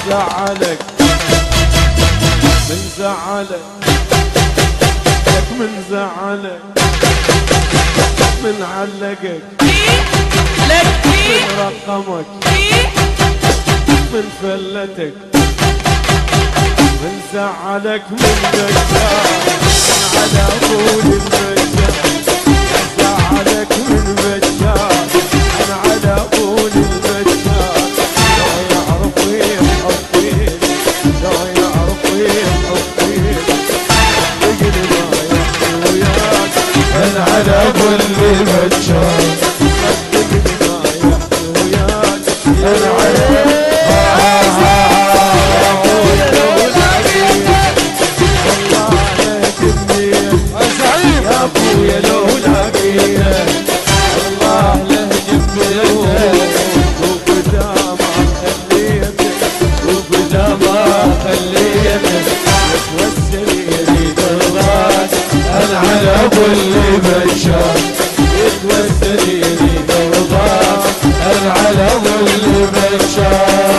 زعلك من زعلك لك من زعلك من علقك من رقمك من فلتك من زعلك من بجار على طول البجار زعلك من بجار انا على طول البجار لو يعرف يحطيك لو يعرف يحطيك يقل ما يحكي وياك انا على طول البجار صدقني ما يحكي وياك انا على يا لولا بيه الله له جبتك وبدا ما خليتك وبدا ما خليتك توسلي لي دربك انا على كل بشر توسلي لي دربك انا على كل بشر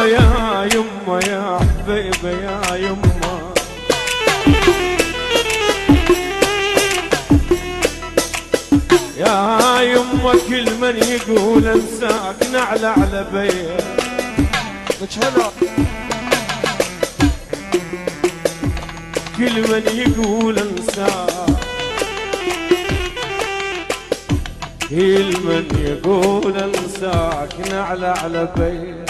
يا يما يا حبيبه يا يما يا يما كل من يقول انساك نعلى على بيه كل من يقول انساك كل من يقول انساك نعلى على بيه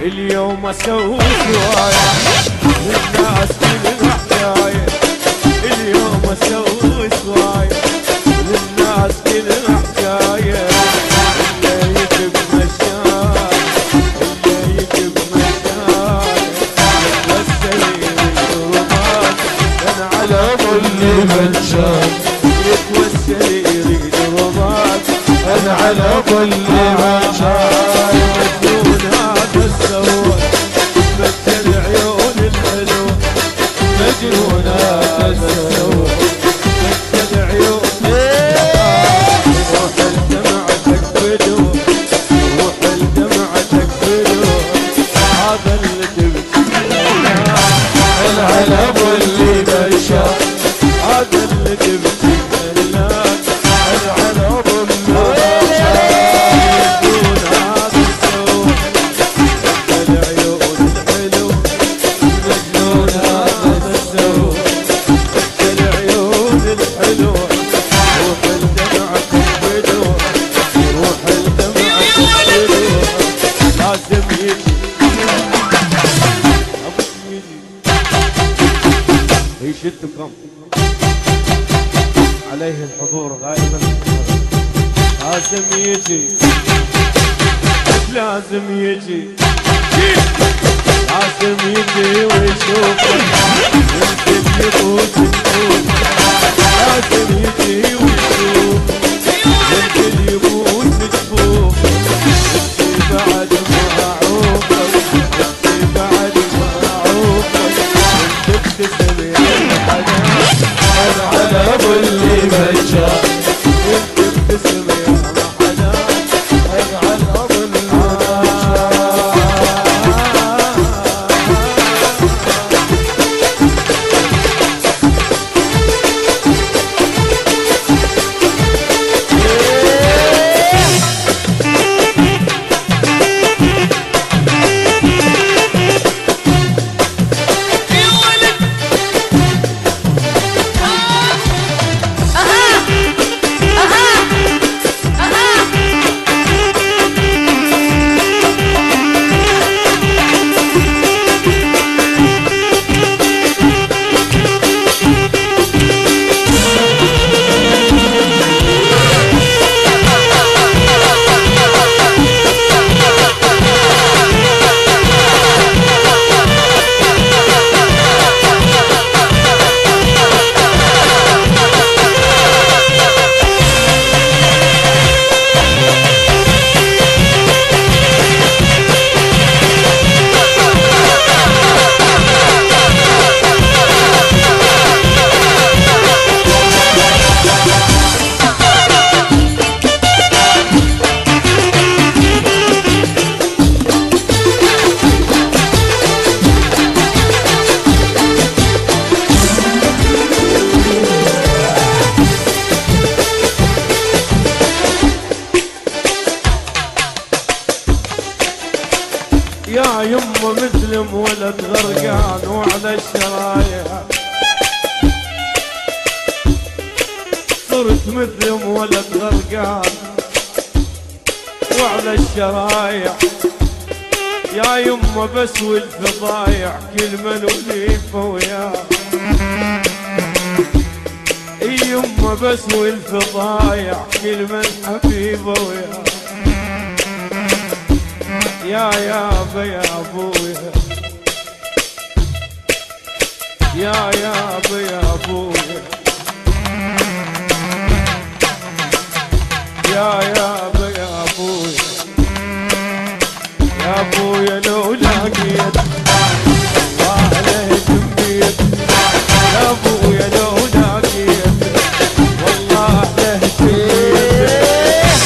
اليوم اسوي سوايا للناس كل حكايه اليوم اسوي سوايا للناس كل حكايه اللي يكب مشاي اللي يكب مشاي والسليم الدربات انا على كل مشاي يتوسل يريد رباط انا على كل مشاي مثل عيون الحلوة مجنونة السوء مثل عيون روح الدمعتك بدو روح الدمعتك بدو هذا اللي تبكي العلم اللي بشر هذا اللي تبكي العلم يشدكم عليه الحضور غائبا لازم يجي لازم يجي لازم يجي ويشوفك يمكن يفوت النور لازم يجي ويشوفك يمكن يفوت الجفوف انت بعد ما اعوفك انت بعد ما اعوفك تبتسم يا حنان انا على صرت مثل ولد غرقان وعلى الشرايع يا يمه بسوي الفضايع كل من وليفه وياه يمه بسوي الفضايع كل من حبيبه وياه يا يابا يا ابويا يا يابا يا ابويا يا يابا يا ابويا يا ابويا لو لاقيت الله له جنبيت يا ابويا لو لاقيت والله له جنبيت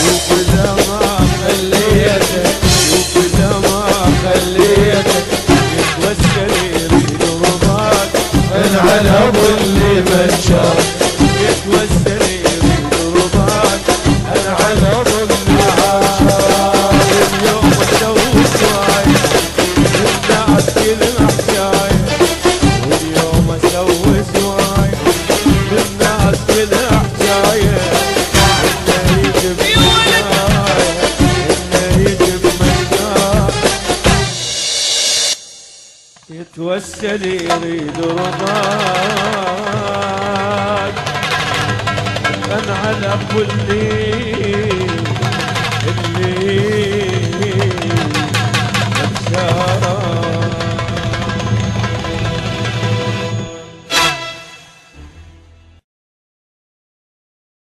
وبلا ما خليتك وبلا ما خليتك يتوسل يريد رضاك العلب اللي منشاك يتوسل يريد رضاك العلب اللي منشاك اليوم اسوي سواي والناس كلها حكايه واليوم اسوي سواي والناس كلها حكايه انه يجيب منايه انه يجيب منايه يتوسل يريد رضاك انعلى اللي مشاك